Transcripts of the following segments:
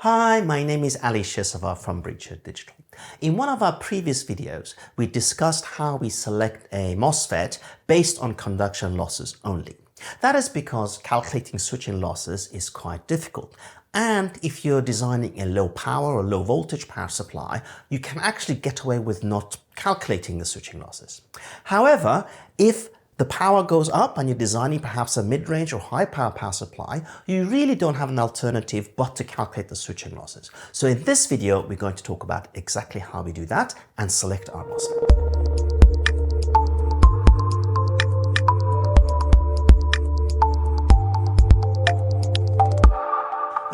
Hi, my name is Ali Shirsavar from Biricha Digital. In one of our previous videos, we discussed how we select a MOSFET based on conduction losses only. That is because calculating switching losses is quite difficult. And if you're designing a low power or low voltage power supply, you can actually get away with not calculating the switching losses. However, if the power goes up and you're designing perhaps a mid-range or high power supply, you really don't have an alternative but to calculate the switching losses. So in this video, we're going to talk about exactly how we do that and select our MOSFET.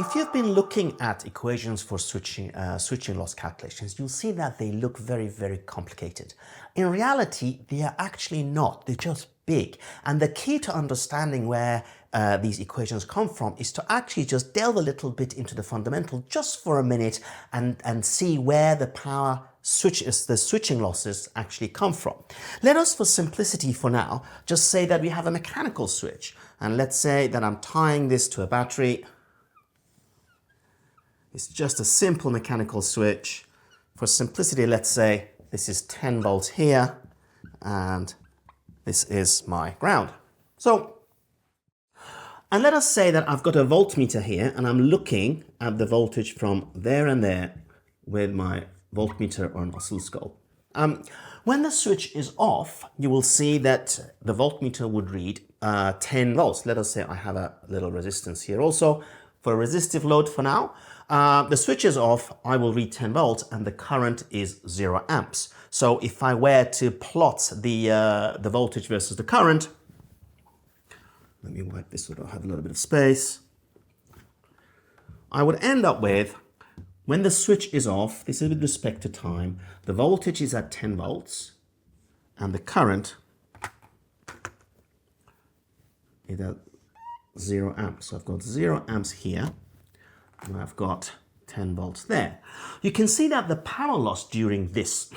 If you've been looking at equations for switching loss calculations, you'll see that they look very, very complicated. In reality, they are actually not. They're just big. And the key to understanding where these equations come from is to actually just delve a little bit into the fundamental just for a minute and see where the the switching losses actually come from. Let us, for simplicity for now, just say that we have a mechanical switch. And let's say that I'm tying this to a battery. It's just a simple mechanical switch. For simplicity, let's say this is 10 volts here and this is my ground. And let us say that I've got a voltmeter here and I'm looking at the voltage from there and there with my voltmeter or an oscilloscope. When the switch is off, you will see that the voltmeter would read 10 volts. Let us say I have a little resistance here also. For a resistive load for now, the switch is off, I will read 10 volts and the current is 0 amps. So if I were to plot the voltage versus the current, let me wipe this so I have a little bit of space. I would end up with, when the switch is off, this is with respect to time, the voltage is at 10 volts and the current is at 0 amps. So I've got 0 amps here and I've got 10 volts there. You can see that the power loss during this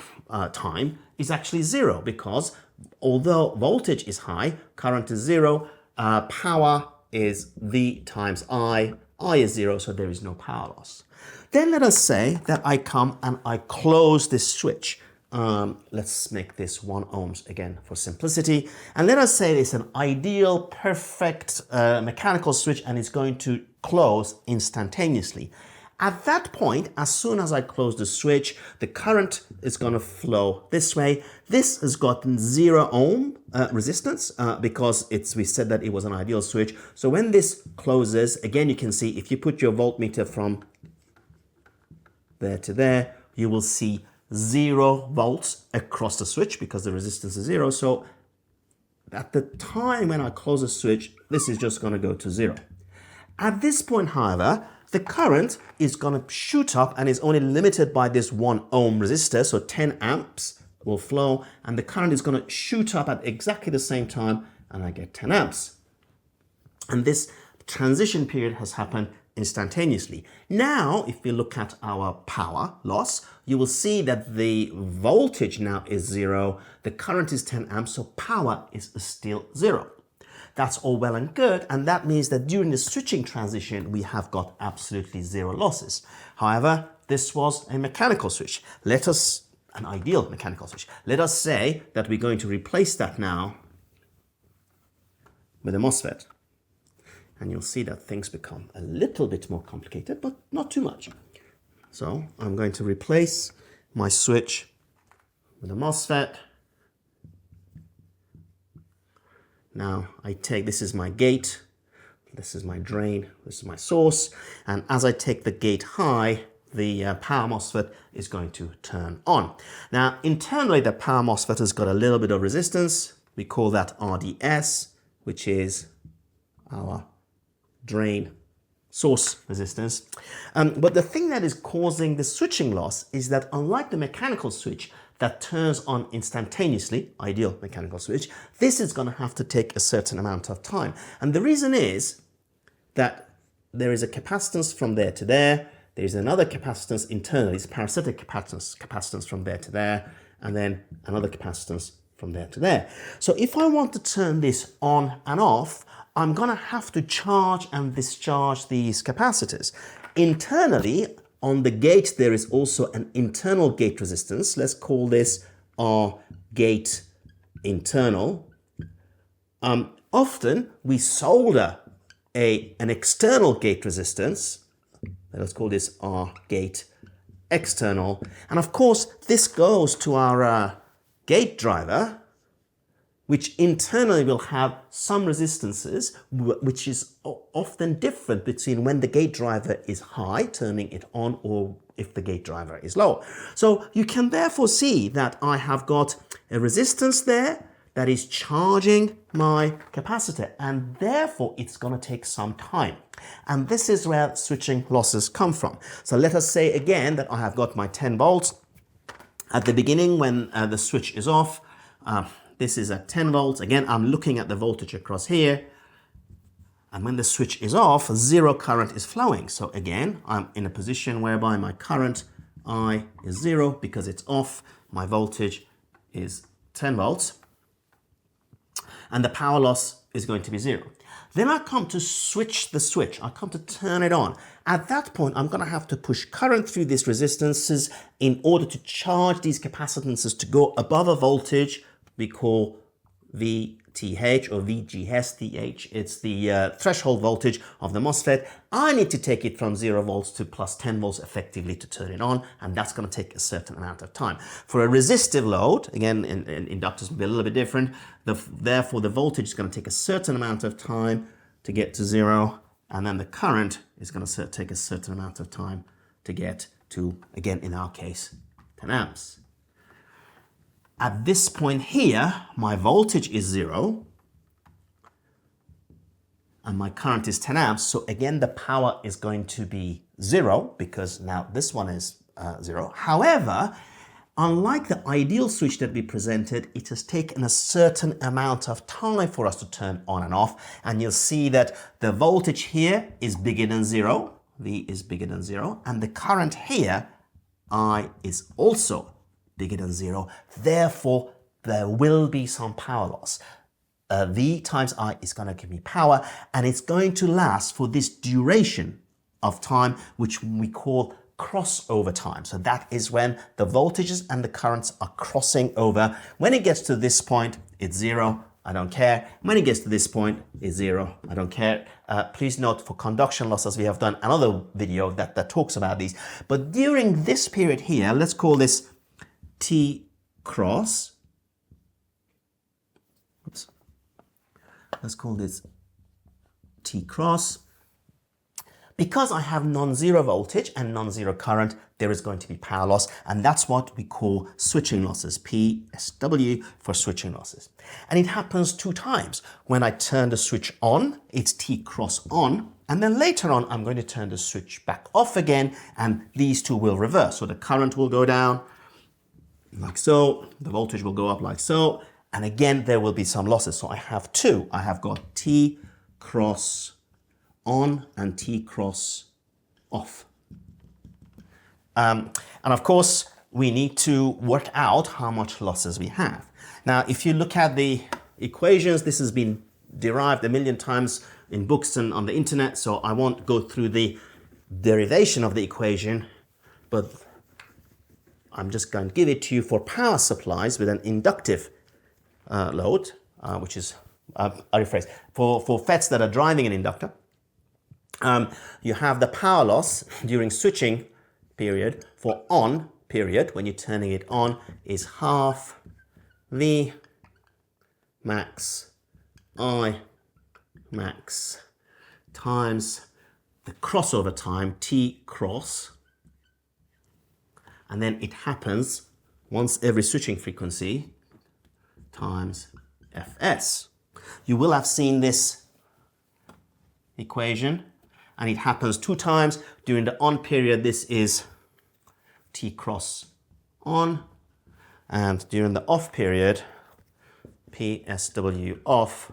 time is actually 0 because although voltage is high, current is 0, power is V times I is 0, so there is no power loss. Then let us say that I come and I close this switch. Let's make this 1 ohms again for simplicity. And let us say it's an ideal, perfect mechanical switch and it's going to close instantaneously. At that point, as soon as I close the switch, the current is going to flow this way. This has gotten 0 ohm resistance because we said that it was an ideal switch. So when this closes, again, you can see if you put your voltmeter from there to there, you will see 0 volts across the switch because the resistance is 0. So at the time when I close the switch, this is just going to go to 0. At this point, however, the current is going to shoot up and is only limited by this 1 ohm resistor. So 10 amps will flow and the current is going to shoot up at exactly the same time and I get 10 amps. And this transition period has happened instantaneously. Now, if we look at our power loss, you will see that the voltage now is 0, the current is 10 amps, so power is still 0. That's all well and good, and that means that during the switching transition, we have got absolutely 0 losses. However, this was a mechanical switch. An ideal mechanical switch. Let us say that we're going to replace that now with a MOSFET. And you'll see that things become a little bit more complicated, but not too much. So I'm going to replace my switch with a MOSFET. Now this is my gate, this is my drain, this is my source. And as I take the gate high, the power MOSFET is going to turn on. Now internally, the power MOSFET has got a little bit of resistance. We call that RDS, which is our drain source resistance. But the thing that is causing the switching loss is that unlike the mechanical switch that turns on instantaneously, ideal mechanical switch, this is going to have to take a certain amount of time. And the reason is that there is a capacitance from there to there, there's another capacitance internally, it's parasitic capacitance from there to there, and then another capacitance from there to there. So if I want to turn this on and off, I'm going to have to charge and discharge these capacitors. Internally, on the gate, there is also an internal gate resistance. Let's call this our gate internal. Often we solder an external gate resistance. Let's call this our gate external. And of course, this goes to our gate driver, which internally will have some resistances, which is often different between when the gate driver is high, turning it on, or if the gate driver is low. So you can therefore see that I have got a resistance there that is charging my capacitor, and therefore it's going to take some time. And this is where switching losses come from. So let us say again that I have got my 10 volts. At the beginning, when the switch is off, this is at 10 volts. Again, I'm looking at the voltage across here. And when the switch is off, zero current is flowing. So again, I'm in a position whereby my current I is zero because it's off. My voltage is 10 volts. And the power loss is going to be zero. Then I come to switch the switch. I come to turn it on. At that point, I'm going to have to push current through these resistances in order to charge these capacitances to go above a voltage we call VTH or VGS. It's the threshold voltage of the MOSFET. I need to take it from 0 volts to plus 10 volts effectively to turn it on, and that's going to take a certain amount of time. For a resistive load, again, in inductors will be a little bit different. Therefore, the voltage is going to take a certain amount of time to get to 0, and then the current is going to take a certain amount of time to get to, again, in our case, 10 amps. At this point here, my voltage is 0 and my current is 10 amps. So again, the power is going to be 0 because now this one is 0. However, unlike the ideal switch that we presented, it has taken a certain amount of time for us to turn on and off. And you'll see that the voltage here is bigger than 0. V is bigger than 0. And the current here, I, is also bigger than 0. Therefore, there will be some power loss. V times I is going to give me power, and it's going to last for this duration of time, which we call crossover time. So that is when the voltages and the currents are crossing over. When it gets to this point, it's 0. I don't care. When it gets to this point, it's 0. I don't care. Please note, for conduction losses, we have done another video that talks about these. But during this period here, let's call this T cross. Oops. Let's call this T cross. Because I have non-zero voltage and non-zero current, there is going to be power loss, and that's what we call switching losses, PSW for switching losses. And it happens 2 times. When I turn the switch on, it's T cross on, and then later on, I'm going to turn the switch back off again, and these two will reverse. So the current will go down, like so, the voltage will go up like so, and again there will be some losses. So I have 2. I have got T cross on and T cross off. And of course, we need to work out how much losses we have. Now, if you look at the equations, this has been derived a million times in books and on the internet, so I won't go through the derivation of the equation, but I'm just going to give it to you for power supplies with an inductive load, which is, I rephrase, for FETs that are driving an inductor. You have the power loss during switching period for on period, when you're turning it on, is half V max I max times the crossover time, T cross. And then it happens once every switching frequency times Fs. You will have seen this equation, and it happens 2 times. During the on period, this is T cross on, and during the off period, PSW off,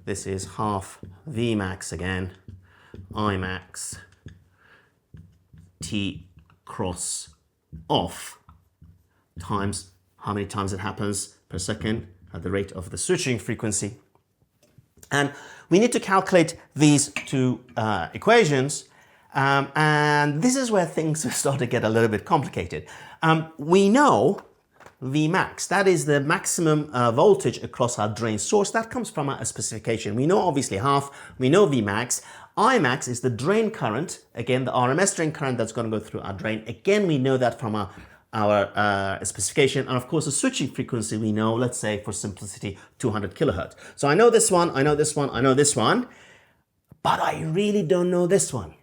this is half V max again, I max, T cross off, times how many times it happens per second at the rate of the switching frequency. And we need to calculate these 2 equations, And this is where things start to get a little bit complicated. We know Vmax, that is the maximum voltage across our drain source. That comes from our specification. We know obviously half, we know Vmax. Imax is the drain current, again the RMS drain current that's going to go through our drain. Again, we know that from our specification. And of course the switching frequency we know, let's say for simplicity, 200 kilohertz. So I know this one, I know this one, I know this one, but I really don't know this one.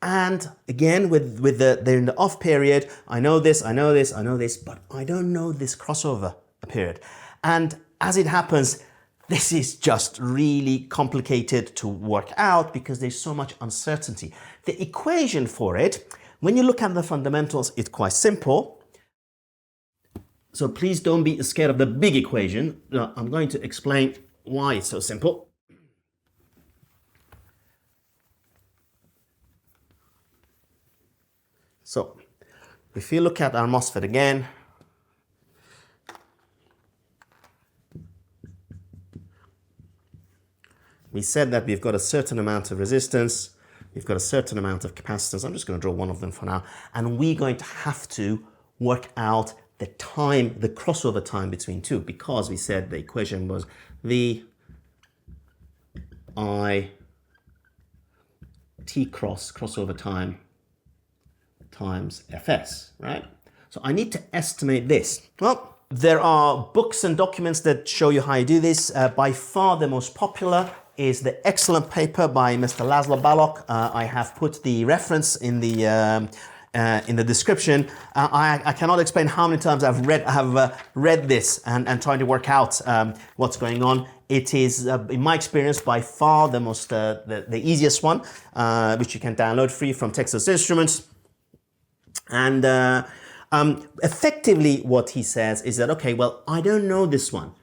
And again, they're in the off period, I know this, I know this, I know this, but I don't know this crossover period. And as it happens, this is just really complicated to work out because there's so much uncertainty. The equation for it, when you look at the fundamentals, it's quite simple. So please don't be scared of the big equation. I'm going to explain why it's so simple. So if you look at our MOSFET again, we said that we've got a certain amount of resistance, we've got a certain amount of capacitance. I'm just going to draw one of them for now. And we're going to have to work out the time, the crossover time between two, because we said the equation was V I T crossover time times Fs, right? So I need to estimate this. Well, there are books and documents that show you how you do this. By far the most popular is the excellent paper by Mr. Laszlo Balogh. I have put the reference in the description. I cannot explain how many times I've read this and trying to work out what's going on. It is, in my experience, by far the most the easiest one, which you can download free from Texas Instruments. And effectively what he says is that, okay, well, I don't know this one,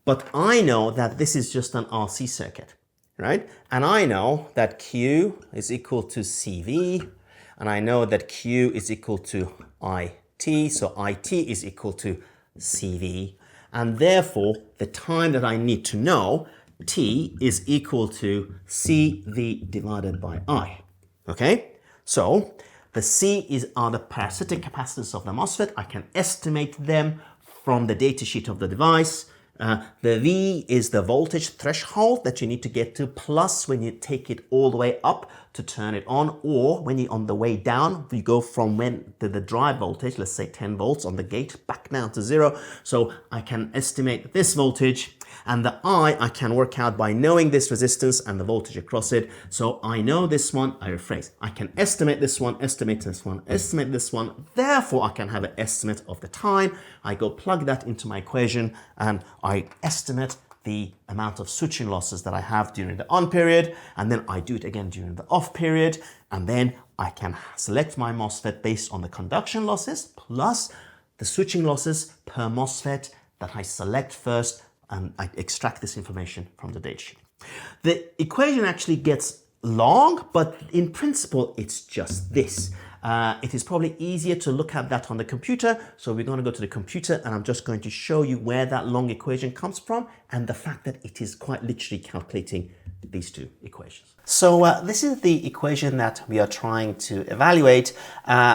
but I know that this is just an RC circuit, right? And I know that Q is equal to CV, and I know that Q is equal to IT, so IT is equal to CV, and therefore the time that I need to know, T, is equal to CV divided by I, okay? So the C are the parasitic capacitance of the MOSFET. I can estimate them from the datasheet of the device. The V is the voltage threshold that you need to get to, plus when you take it all the way up to turn it on, or when you're on the way down, you go from the drive voltage, let's say 10 volts on the gate, back down to 0. So I can estimate this voltage, and the I can work out by knowing this resistance and the voltage across it. So I know this one, I rephrase. I can estimate this one, estimate this one, estimate this one. Therefore, I can have an estimate of the time. I go plug that into my equation and I estimate the amount of switching losses that I have during the on period, and then I do it again during the off period, and then I can select my MOSFET based on the conduction losses plus the switching losses per MOSFET that I select first, and I extract this information from the datasheet. The equation actually gets long, but in principle, it's just this. It is probably easier to look at that on the computer. So we're going to go to the computer and I'm just going to show you where that long equation comes from and the fact that it is quite literally calculating these two equations. So this is the equation that we are trying to evaluate.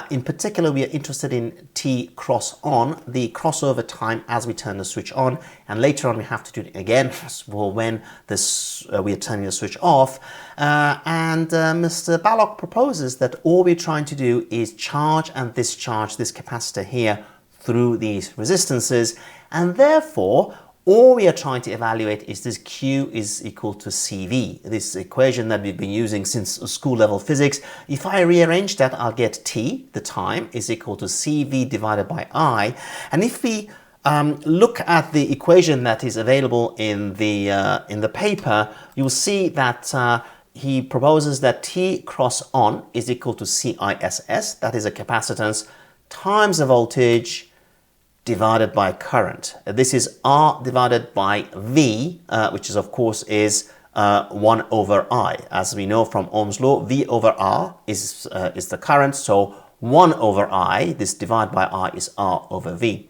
In particular, we are interested in T cross on, the crossover time as we turn the switch on, and later on we have to do it again for when this we are turning the switch off. Mr. Balogh proposes that all we're trying to do is charge and discharge this capacitor here through these resistances, and therefore all we are trying to evaluate is this Q is equal to CV, this equation that we've been using since school level physics. If I rearrange that, I'll get T, the time, is equal to CV divided by I. And if we look at the equation that is available in the paper, you'll see that he proposes that T cross on is equal to CISS, that is a capacitance, times the voltage divided by current. This is R divided by V, which is of course is 1 over I. As we know from Ohm's law, V over R is the current, so 1 over I, this divided by I is R over V.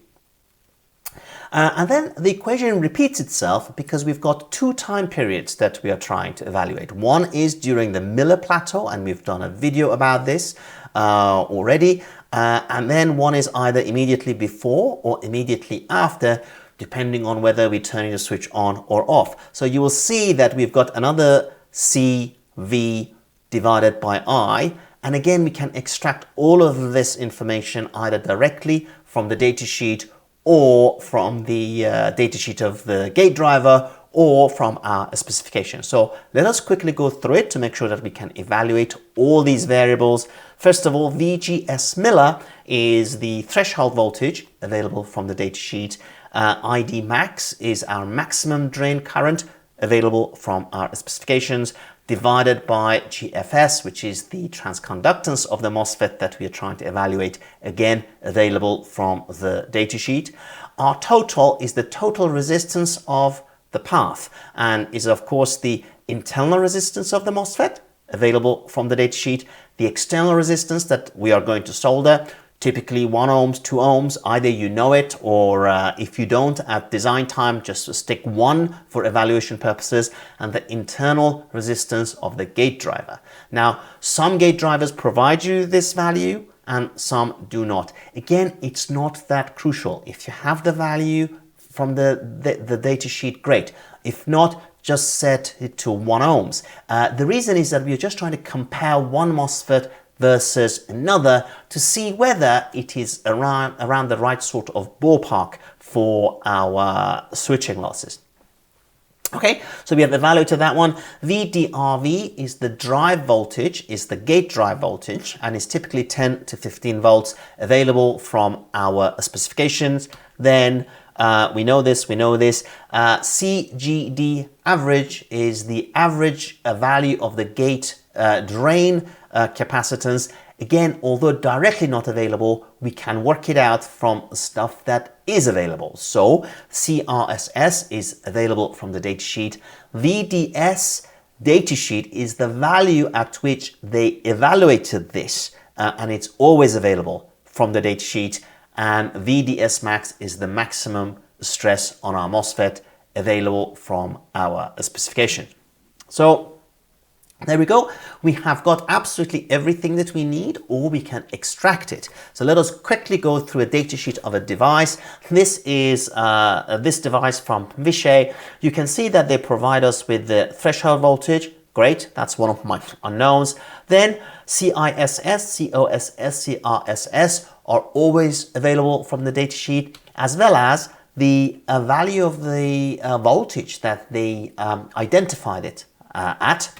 And then the equation repeats itself because we've got two time periods that we are trying to evaluate. One is during the Miller plateau, and we've done a video about this already. And then one is either immediately before or immediately after, depending on whether we're turning the switch on or off. So you will see that we've got another CV divided by I. And again, we can extract all of this information either directly from the datasheet or from the datasheet of the gate driver or from our specification. So let us quickly go through it to make sure that we can evaluate all these variables. First of all, VGS Miller is the threshold voltage available from the datasheet. ID max is our maximum drain current available from our specifications, divided by GFS, which is the transconductance of the MOSFET that we are trying to evaluate, again available from the datasheet. Our total is the total resistance of the path, and is of course the internal resistance of the MOSFET available from the datasheet, the external resistance that we are going to solder, typically 1 ohms, 2 ohms, either you know it or if you don't at design time, just stick 1 for evaluation purposes, and the internal resistance of the gate driver. Now, some gate drivers provide you this value and some do not. Again, it's not that crucial. If you have the value from the data sheet, great. If not, just set it to 1 ohms. The reason is that we're just trying to compare one MOSFET versus another to see whether it is around the right sort of ballpark for our switching losses. Okay, so we have evaluated that one. VDRV is the drive voltage, is the gate drive voltage, and is typically 10 to 15 volts available from our specifications. Then we know this. CGD average is the average value of the gate drain capacitance. Again, although directly not available, we can work it out from stuff that is available. So CRSS is available from the datasheet. VDS datasheet is the value at which they evaluated this, and it's always available from the datasheet. And VDS max is the maximum stress on our MOSFET available from our specification. So there we go. We have got absolutely everything that we need, or we can extract it. So let us quickly go through a datasheet of a device. This is this device from Vishay. You can see that they provide us with the threshold voltage. Great, that's one of my unknowns. Then CISS, COSS, CRSS are always available from the datasheet, as well as the value of the voltage that they identified it at.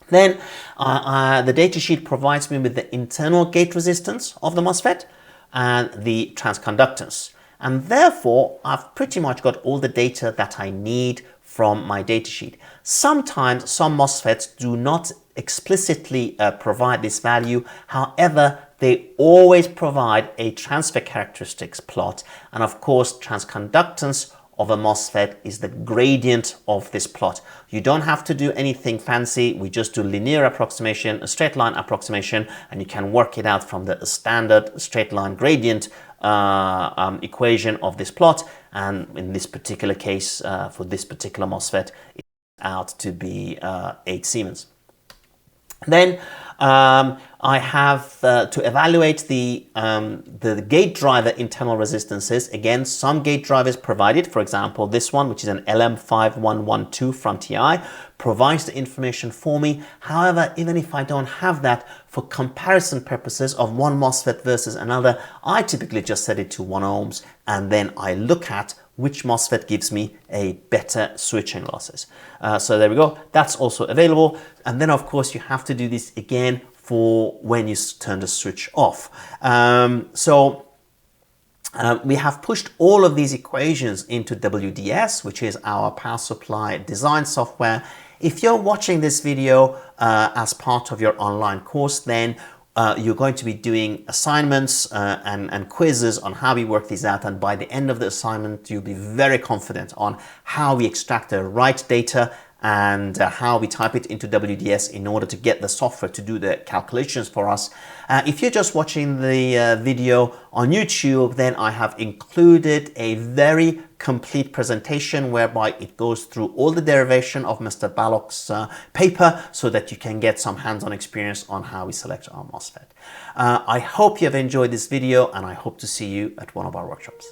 Then the datasheet provides me with the internal gate resistance of the MOSFET and the transconductance. And therefore, I've pretty much got all the data that I need from my datasheet. Sometimes some MOSFETs do not explicitly provide this value. However, they always provide a transfer characteristics plot. And of course, transconductance of a MOSFET is the gradient of this plot. You don't have to do anything fancy. We just do linear approximation, a straight line approximation, and you can work it out from the standard straight line gradient equation of this plot. And in this particular case, for this particular MOSFET, it's out to be 8 Siemens. Then I have to evaluate the gate driver internal resistances. Again, some gate drivers provided, for example, this one, which is an LM5112 from TI, provides the information for me. However, even if I don't have that, for comparison purposes of one MOSFET versus another, I typically just set it to 1 ohms, and then I look at which MOSFET gives me a better switching losses. So there we go. That's also available. And then, of course, you have to do this again for when you turn the switch off. We have pushed all of these equations into WDS, which is our power supply design software. If you're watching this video as part of your online course, then you're going to be doing assignments and quizzes on how we work these out, and by the end of the assignment you'll be very confident on how we extract the right data and how we type it into WDS in order to get the software to do the calculations for us. If you're just watching the video on YouTube, then I have included a very complete presentation whereby it goes through all the derivation of Mr. Balogh's paper so that you can get some hands-on experience on how we select our MOSFET. I hope you have enjoyed this video, and I hope to see you at one of our workshops.